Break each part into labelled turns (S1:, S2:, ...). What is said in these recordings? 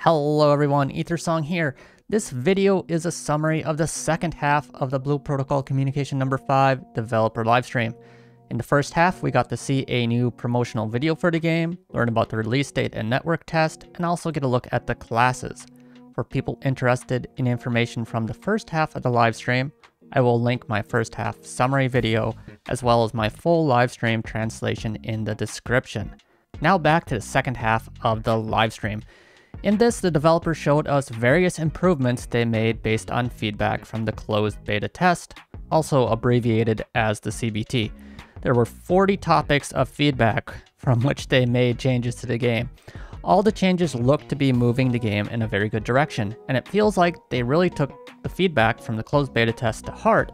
S1: Hello everyone, EtherSong here. This video is a summary of the second half of the Blue Protocol Communication number 5 developer livestream. In the first half, we got to see a new promotional video for the game, learn about the release date and network test, and also get a look at the classes. For people interested in information from the first half of the livestream, I will link my first half summary video, as well as my full livestream translation in the description. Now back to the second half of the livestream. In this, the developers showed us various improvements they made based on feedback from the closed beta test, also abbreviated as the CBT. There were 40 topics of feedback from which they made changes to the game. All the changes look to be moving the game in a very good direction, and it feels like they really took the feedback from the closed beta test to heart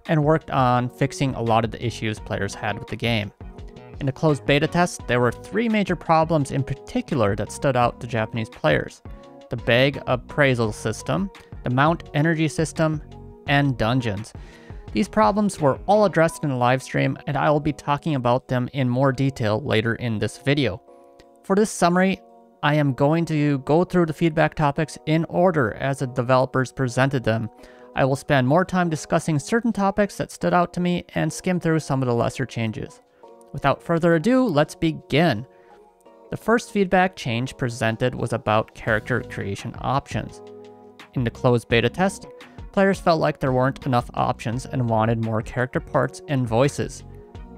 S1: and worked on fixing a lot of the issues players had with the game. In the closed beta test, there were 3 major problems in particular that stood out to Japanese players: the bag appraisal system, the mount energy system, and dungeons. These problems were all addressed in the livestream, and I will be talking about them in more detail later in this video. For this summary, I am going to go through the feedback topics in order as the developers presented them. I will spend more time discussing certain topics that stood out to me and skim through some of the lesser changes. Without further ado, let's begin. The first feedback change presented was about character creation options. In the closed beta test, players felt like there weren't enough options and wanted more character parts and voices.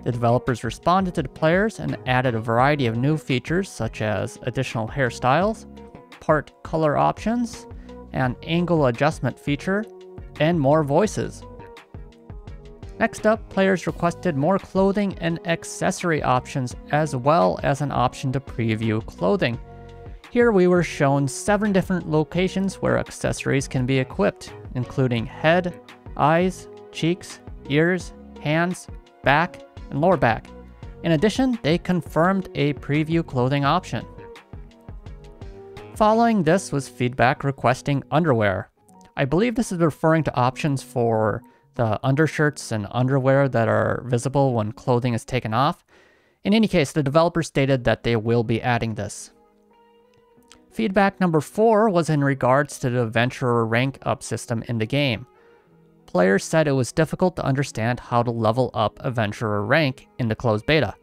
S1: The developers responded to the players and added a variety of new features such as additional hairstyles, part color options, an angle adjustment feature, and more voices. Next up, players requested more clothing and accessory options, as well as an option to preview clothing. Here we were shown 7 different locations where accessories can be equipped, including head, eyes, cheeks, ears, hands, back, and lower back. In addition, they confirmed a preview clothing option. Following this was feedback requesting underwear. I believe this is referring to options for the undershirts and underwear that are visible when clothing is taken off. In any case, the developers stated that they will be adding this. Feedback number 4 was in regards to the adventurer rank up system in the game. Players said it was difficult to understand how to level up adventurer rank in the closed beta.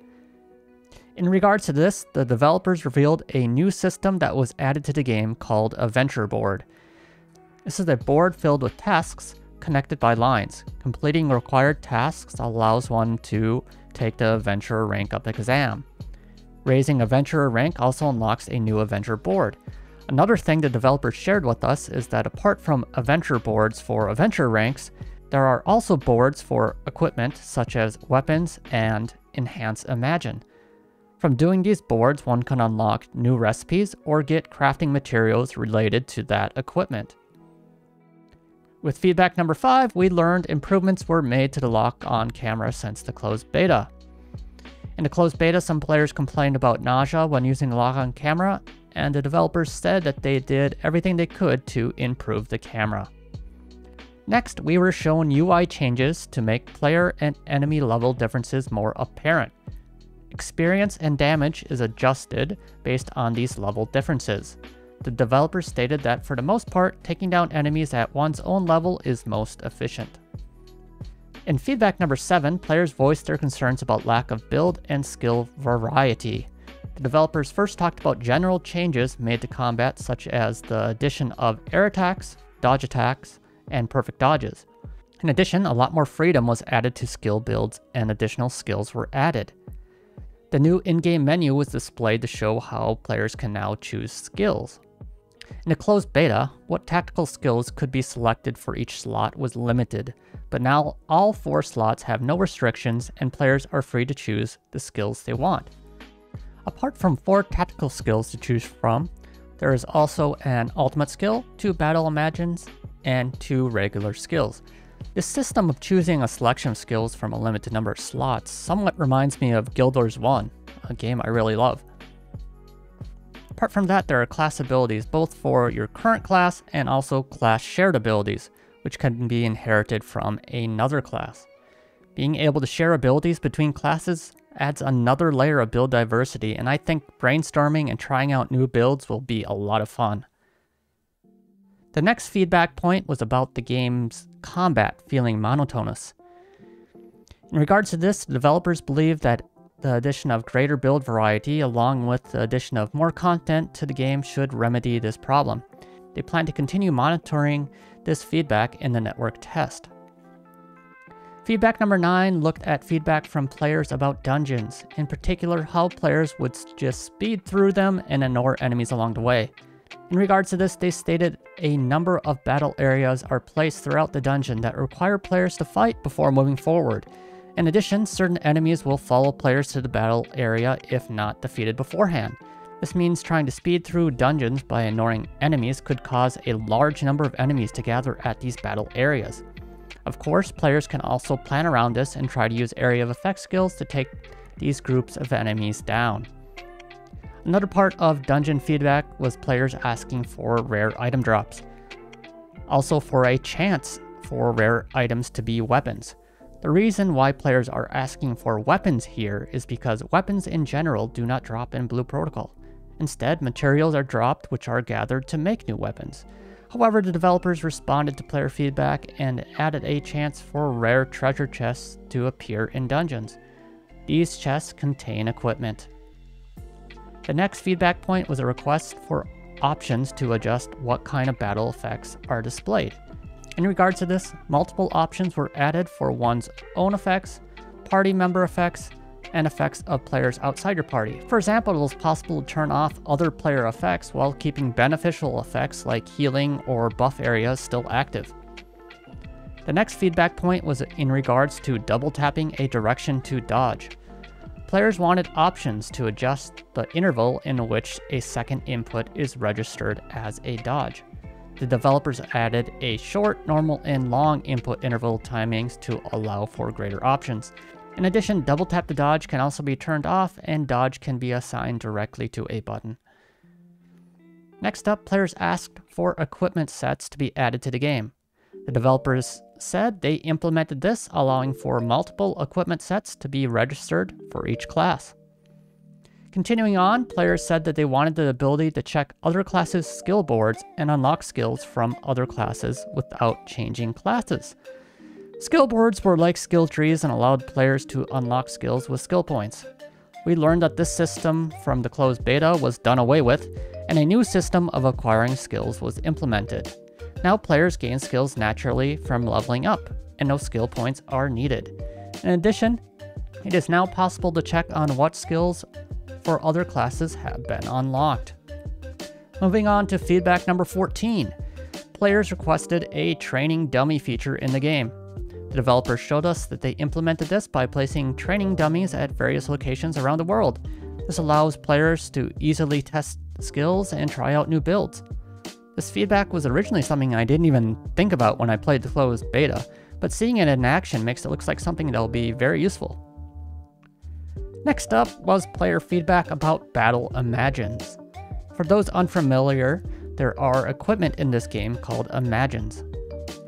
S1: In regards to this, the developers revealed a new system that was added to the game called Adventure Board. This is a board filled with tasks connected by lines. Completing required tasks allows one to take the Adventurer rank up exam. Raising Adventurer rank also unlocks a new Adventure board. Another thing the developers shared with us is that apart from Adventure boards for Adventure ranks, there are also boards for equipment such as weapons and Enhance Imagine. From doing these boards, one can unlock new recipes or get crafting materials related to that equipment. With feedback number 5, we learned improvements were made to the lock-on camera since the closed beta. In the closed beta, some players complained about nausea when using the lock-on camera, and the developers said that they did everything they could to improve the camera. Next, we were shown UI changes to make player and enemy level differences more apparent. Experience and damage is adjusted based on these level differences. The developers stated that for the most part, taking down enemies at one's own level is most efficient. In feedback number 7, players voiced their concerns about lack of build and skill variety. The developers first talked about general changes made to combat, such as the addition of air attacks, dodge attacks, and perfect dodges. In addition, a lot more freedom was added to skill builds and additional skills were added. The new in-game menu was displayed to show how players can now choose skills. In the closed beta, what tactical skills could be selected for each slot was limited, but now all 4 slots have no restrictions and players are free to choose the skills they want. Apart from 4 tactical skills to choose from, there is also an ultimate skill, 2 battle imagines, and 2 regular skills. This system of choosing a selection of skills from a limited number of slots somewhat reminds me of Guild Wars 1, a game I really love. Apart from that, there are class abilities both for your current class and also class shared abilities, which can be inherited from another class. Being able to share abilities between classes adds another layer of build diversity, and I think brainstorming and trying out new builds will be a lot of fun. The next feedback point was about the game's combat feeling monotonous. In regards to this, the developers believe that the addition of greater build variety along with the addition of more content to the game should remedy this problem. They plan to continue monitoring this feedback in the network test. Feedback number 9 looked at feedback from players about dungeons, in particular how players would just speed through them and ignore enemies along the way. In regards to this, they stated a number of battle areas are placed throughout the dungeon that require players to fight before moving forward. In addition, certain enemies will follow players to the battle area if not defeated beforehand. This means trying to speed through dungeons by ignoring enemies could cause a large number of enemies to gather at these battle areas. Of course, players can also plan around this and try to use area of effect skills to take these groups of enemies down. Another part of dungeon feedback was players asking for rare item drops. Also for a chance for rare items to be weapons. The reason why players are asking for weapons here is because weapons in general do not drop in Blue Protocol. Instead, materials are dropped which are gathered to make new weapons. However, the developers responded to player feedback and added a chance for rare treasure chests to appear in dungeons. These chests contain equipment. The next feedback point was a request for options to adjust what kind of battle effects are displayed. In regards to this, multiple options were added for one's own effects, party member effects, and effects of players outside your party. For example, it was possible to turn off other player effects while keeping beneficial effects like healing or buff areas still active. The next feedback point was in regards to double tapping a direction to dodge. Players wanted options to adjust the interval in which a second input is registered as a dodge. The developers added a short, normal, and long input interval timings to allow for greater options. In addition, double tap to dodge can also be turned off and dodge can be assigned directly to a button. Next up, players asked for equipment sets to be added to the game. The developers said they implemented this, allowing for multiple equipment sets to be registered for each class. Continuing on, players said that they wanted the ability to check other classes' skill boards and unlock skills from other classes without changing classes. Skill boards were like skill trees and allowed players to unlock skills with skill points. We learned that this system from the closed beta was done away with, and a new system of acquiring skills was implemented. Now players gain skills naturally from leveling up, and no skill points are needed. In addition, it is now possible to check on what skills for other classes have been unlocked. Moving on to feedback number 14. Players requested a training dummy feature in the game. The developers showed us that they implemented this by placing training dummies at various locations around the world. This allows players to easily test skills and try out new builds. This feedback was originally something I didn't even think about when I played the closed beta, but seeing it in action makes it look like something that will be very useful. Next up was player feedback about Battle Imagines. For those unfamiliar, there are equipment in this game called Imagines.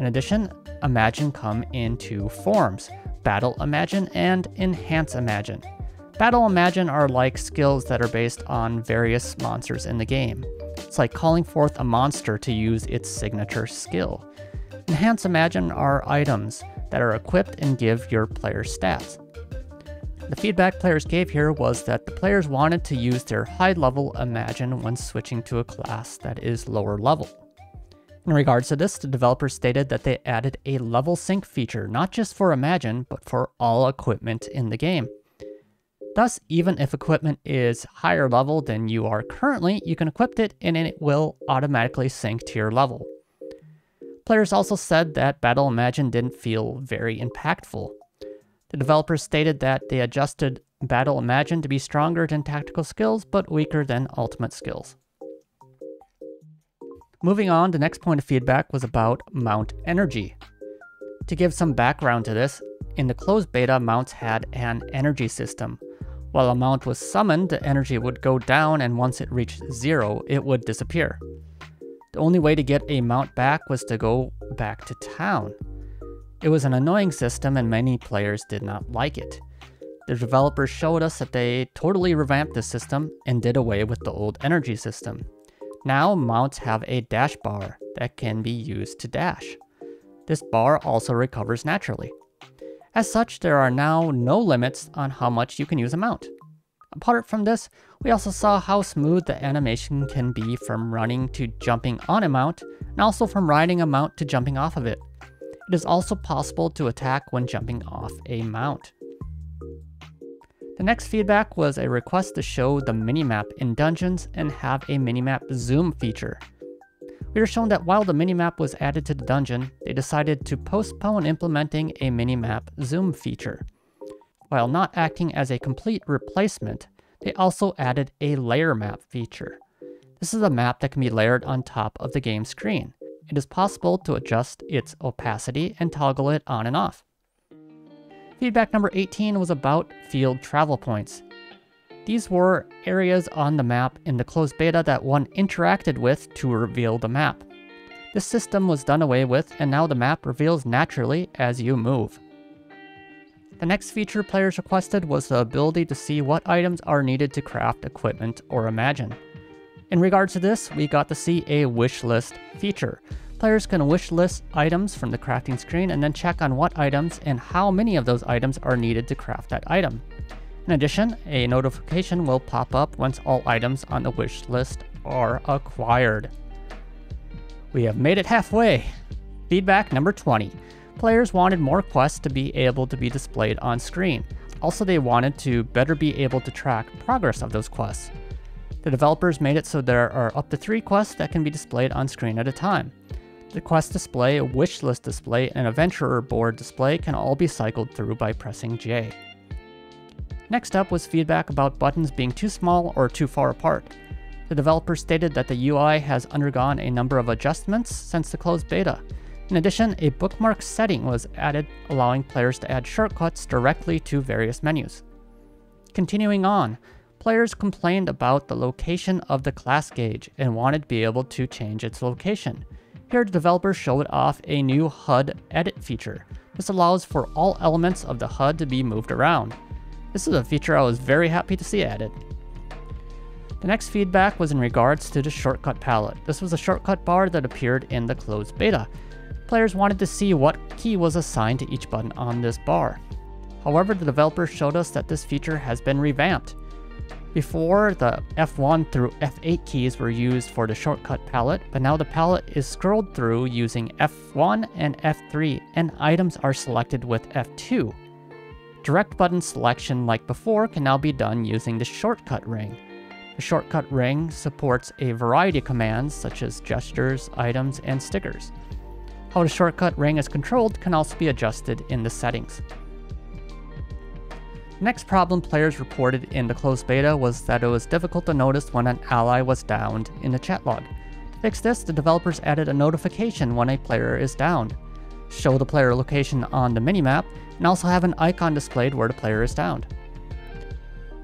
S1: In addition, Imagine come in two forms, Battle Imagine and Enhance Imagine. Battle Imagine are like skills that are based on various monsters in the game. It's like calling forth a monster to use its signature skill. Enhance Imagine are items that are equipped and give your player stats. The feedback players gave here was that the players wanted to use their high level Imagine when switching to a class that is lower level. In regards to this, the developers stated that they added a level sync feature not just for Imagine, but for all equipment in the game. Thus, even if equipment is higher level than you are currently, you can equip it and it will automatically sync to your level. Players also said that Battle Imagine didn't feel very impactful. The developers stated that they adjusted Battle Imagine to be stronger than tactical skills, but weaker than ultimate skills. Moving on, the next point of feedback was about Mount Energy. To give some background to this, in the closed beta, mounts had an energy system. While a mount was summoned, the energy would go down, and once it reached 0, it would disappear. The only way to get a mount back was to go back to town. It was an annoying system and many players did not like it. The developers showed us that they totally revamped the system and did away with the old energy system. Now mounts have a dash bar that can be used to dash. This bar also recovers naturally. As such, there are now no limits on how much you can use a mount. Apart from this, we also saw how smooth the animation can be from running to jumping on a mount, and also from riding a mount to jumping off of it. It is also possible to attack when jumping off a mount. The next feedback was a request to show the minimap in dungeons and have a minimap zoom feature. We were shown that while the minimap was added to the dungeon, they decided to postpone implementing a minimap zoom feature. While not acting as a complete replacement, they also added a layer map feature. This is a map that can be layered on top of the game screen. It is possible to adjust its opacity and toggle it on and off. Feedback number 18 was about field travel points. These were areas on the map in the closed beta that one interacted with to reveal the map. This system was done away with, and now the map reveals naturally as you move. The next feature players requested was the ability to see what items are needed to craft equipment or imagine. In regards to this, we got to see a wish list feature. Players can wish list items from the crafting screen and then check on what items and how many of those items are needed to craft that item. In addition, a notification will pop up once all items on the wish list are acquired. We have made it halfway. Feedback number 20. Players wanted more quests to be able to be displayed on screen. Also, they wanted to better be able to track progress of those quests. The developers made it so there are up to 3 quests that can be displayed on screen at a time. The quest display, wish list display, and adventurer board display can all be cycled through by pressing J. Next up was feedback about buttons being too small or too far apart. The developers stated that the UI has undergone a number of adjustments since the closed beta. In addition, a bookmark setting was added, allowing players to add shortcuts directly to various menus. Continuing on, players complained about the location of the class gauge and wanted to be able to change its location. Here, the developers showed off a new HUD Edit Feature. This allows for all elements of the HUD to be moved around. This is a feature I was very happy to see added. The next feedback was in regards to the shortcut palette. This was a shortcut bar that appeared in the closed beta. Players wanted to see what key was assigned to each button on this bar. However, the developers showed us that this feature has been revamped. Before, the F1 through F8 keys were used for the shortcut palette, but now the palette is scrolled through using F1 and F3, and items are selected with F2. Direct button selection, like before, can now be done using the shortcut ring. The shortcut ring supports a variety of commands such as gestures, items, and stickers. How the shortcut ring is controlled can also be adjusted in the settings. The next problem players reported in the closed beta was that it was difficult to notice when an ally was downed in the chat log. To fix this, the developers added a notification when a player is downed, show the player location on the minimap, and also have an icon displayed where the player is downed.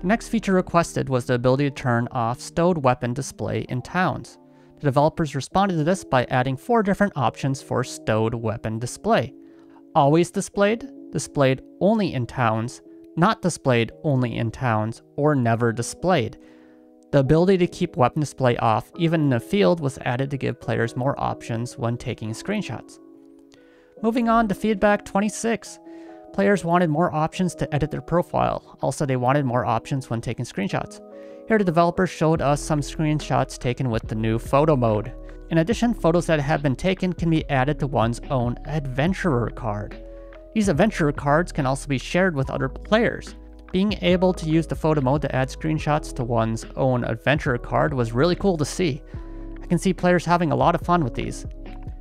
S1: The next feature requested was the ability to turn off stowed weapon display in towns. The developers responded to this by adding 4 different options for stowed weapon display. Always displayed, displayed only in towns, not displayed only in towns, or never displayed. The ability to keep weapon display off even in the field was added to give players more options when taking screenshots. Moving on to feedback 26. Players wanted more options to edit their profile. Also, they wanted more options when taking screenshots. Here, the developers showed us some screenshots taken with the new photo mode. In addition, photos that have been taken can be added to one's own adventurer card. These adventurer cards can also be shared with other players. Being able to use the photo mode to add screenshots to one's own adventurer card was really cool to see. I can see players having a lot of fun with these.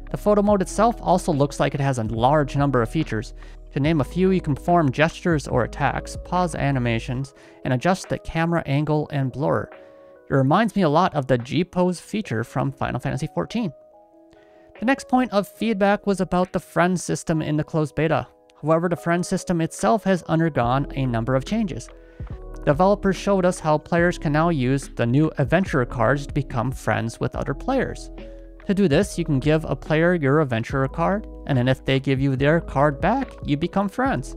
S1: The photo mode itself also looks like it has a large number of features. To name a few, you can perform gestures or attacks, pause animations, and adjust the camera angle and blur. It reminds me a lot of the G-pose feature from Final Fantasy XIV. The next point of feedback was about the friend system in the closed beta. However, the friend system itself has undergone a number of changes. Developers showed us how players can now use the new adventurer cards to become friends with other players. To do this, you can give a player your adventurer card, and then if they give you their card back, you become friends.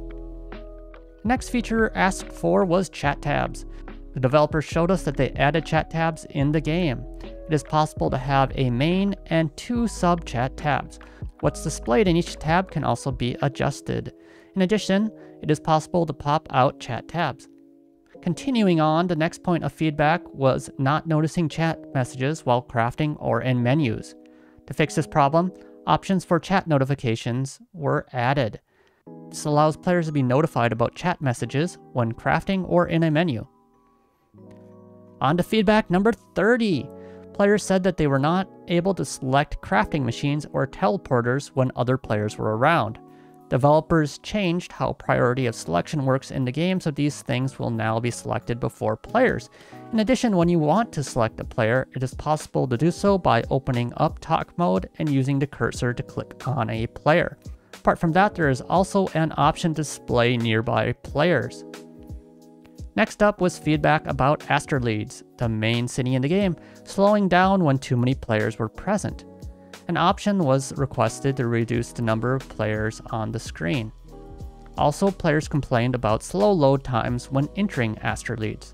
S1: The next feature asked for was chat tabs. The developers showed us that they added chat tabs in the game. it is possible to have a main and 2 sub-chat tabs. What's displayed in each tab can also be adjusted. In addition, it is possible to pop out chat tabs. Continuing on, the next point of feedback was not noticing chat messages while crafting or in menus. To fix this problem, options for chat notifications were added. This allows players to be notified about chat messages when crafting or in a menu. On to feedback number 30. Players said that they were not able to select crafting machines or teleporters when other players were around. Developers changed how priority of selection works in the game, so these things will now be selected before players. In addition, when you want to select a player, it is possible to do so by opening up talk mode and using the cursor to click on a player. Apart from that, there is also an option to display nearby players. Next up was feedback about Astraleeds, the main city in the game, slowing down when too many players were present. An option was requested to reduce the number of players on the screen. Also, players complained about slow load times when entering Astraleeds.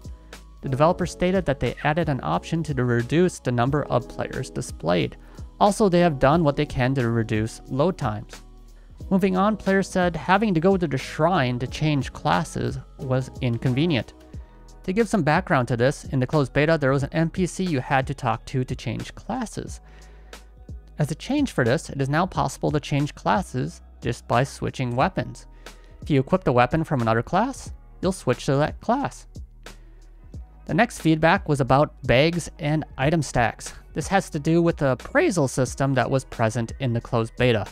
S1: The developer stated that they added an option to reduce the number of players displayed. Also, they have done what they can to reduce load times. Moving on, players said having to go to the shrine to change classes was inconvenient. To give some background to this, in the closed beta there was an NPC you had to talk to change classes. As a change for this, it is now possible to change classes just by switching weapons. If you equip the weapon from another class, you'll switch to that class. The next feedback was about bags and item stacks. This has to do with the appraisal system that was present in the closed beta.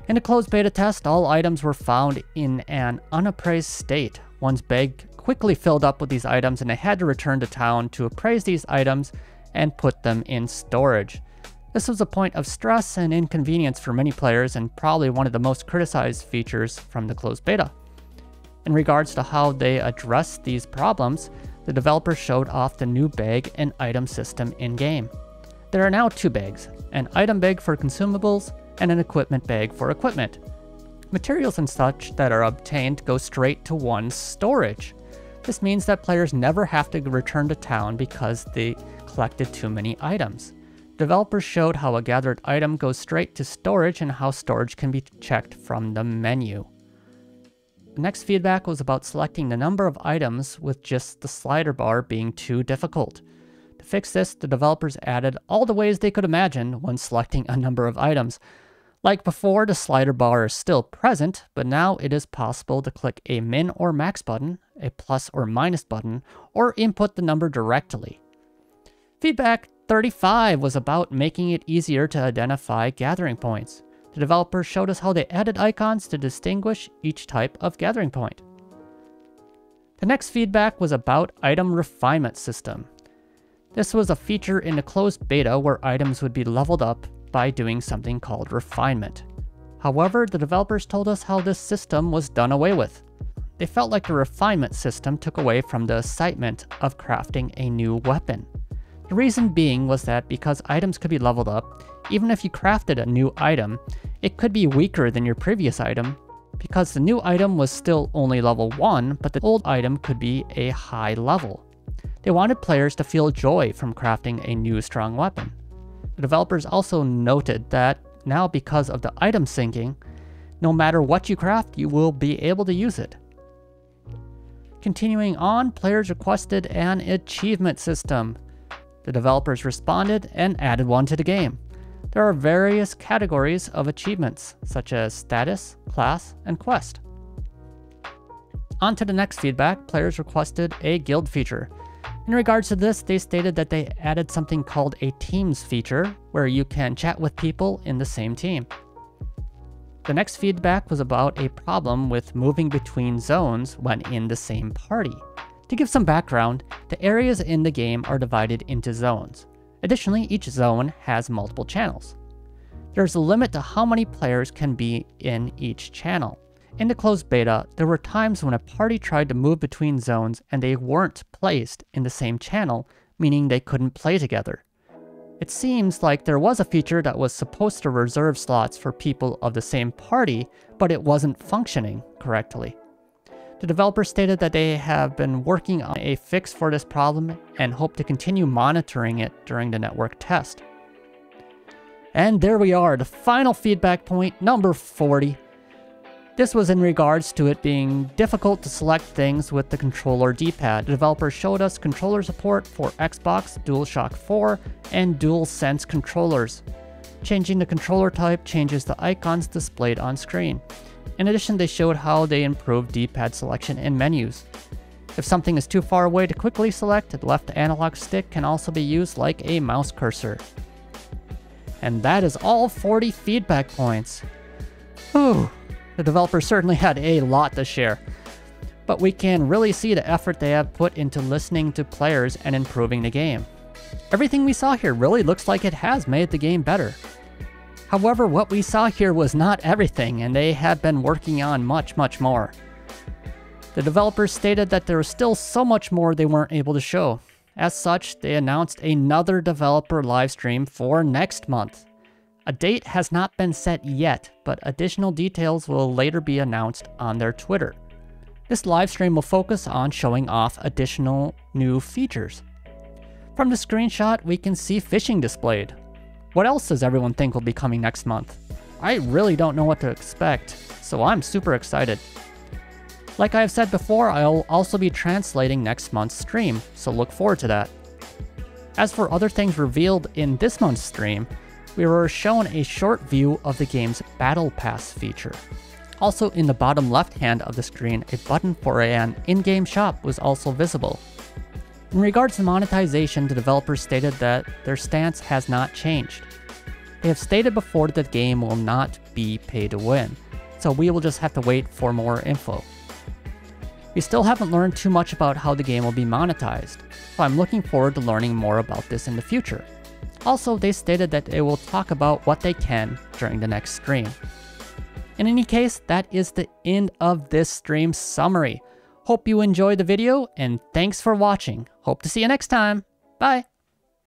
S1: In the closed beta test, all items were found in an unappraised state. One's bag quickly filled up with these items and they had to return to town to appraise these items and put them in storage. This was a point of stress and inconvenience for many players and probably one of the most criticized features from the closed beta. In regards to how they addressed these problems, the developer showed off the new bag and item system in-game. There are now 2 bags, an item bag for consumables and an equipment bag for equipment. Materials and such that are obtained go straight to one's storage. This means that players never have to return to town because they collected too many items. Developers showed how a gathered item goes straight to storage and how storage can be checked from the menu. The next feedback was about selecting the number of items with just the slider bar being too difficult. To fix this, the developers added all the ways they could imagine when selecting a number of items. Like before, the slider bar is still present, but now it is possible to click a min or max button, a plus or minus button, or input the number directly. Feedback 35 was about making it easier to identify gathering points. The developers showed us how they added icons to distinguish each type of gathering point. The next feedback was about Item Refinement System. This was a feature in the closed beta where items would be leveled up by doing something called refinement. However, the developers told us how this system was done away with. They felt like the refinement system took away from the excitement of crafting a new weapon. The reason being was that because items could be leveled up, even if you crafted a new item, it could be weaker than your previous item because the new item was still only level 1, but the old item could be a high level. They wanted players to feel joy from crafting a new strong weapon. The developers also noted that now because of the item syncing, no matter what you craft, you will be able to use it. Continuing on, players requested an achievement system. The developers responded and added one to the game. There are various categories of achievements, such as status, class, and quest. On to the next feedback, players requested a guild feature. In regards to this, they stated that they added something called a teams feature, where you can chat with people in the same team. The next feedback was about a problem with moving between zones when in the same party. To give some background, the areas in the game are divided into zones. Additionally, each zone has multiple channels. There's a limit to how many players can be in each channel. In the closed beta, there were times when a party tried to move between zones and they weren't placed in the same channel, meaning they couldn't play together. It seems like there was a feature that was supposed to reserve slots for people of the same party, but it wasn't functioning correctly. The developers stated that they have been working on a fix for this problem and hope to continue monitoring it during the network test. And there we are, the final feedback point, number 40. This was in regards to it being difficult to select things with the controller D-pad. The developer showed us controller support for Xbox, DualShock 4, and DualSense controllers. Changing the controller type changes the icons displayed on screen. In addition, they showed how they improved D-pad selection in menus. If something is too far away to quickly select, the left analog stick can also be used like a mouse cursor. And that is all 40 feedback points. Whew. The developers certainly had a lot to share, but we can really see the effort they have put into listening to players and improving the game. Everything we saw here really looks like it has made the game better. However, what we saw here was not everything, and they have been working on much more. The developers stated that there was still so much more they weren't able to show. As such, they announced another developer livestream for next month. A date has not been set yet, but additional details will later be announced on their Twitter. This livestream will focus on showing off additional new features. From the screenshot, we can see fishing displayed. What else does everyone think will be coming next month? I really don't know what to expect, so I'm super excited. Like I have said before, I'll also be translating next month's stream, so look forward to that. As for other things revealed in this month's stream, we were shown a short view of the game's Battle Pass feature. Also, in the bottom left hand of the screen, a button for an in-game shop was also visible. In regards to monetization, the developers stated that their stance has not changed. They have stated before that the game will not be pay to win, so we will just have to wait for more info. We still haven't learned too much about how the game will be monetized, so I'm looking forward to learning more about this in the future. Also, they stated that they will talk about what they can during the next stream. In any case, that is the end of this stream summary. Hope you enjoyed the video, and thanks for watching. Hope to see you next time. Bye!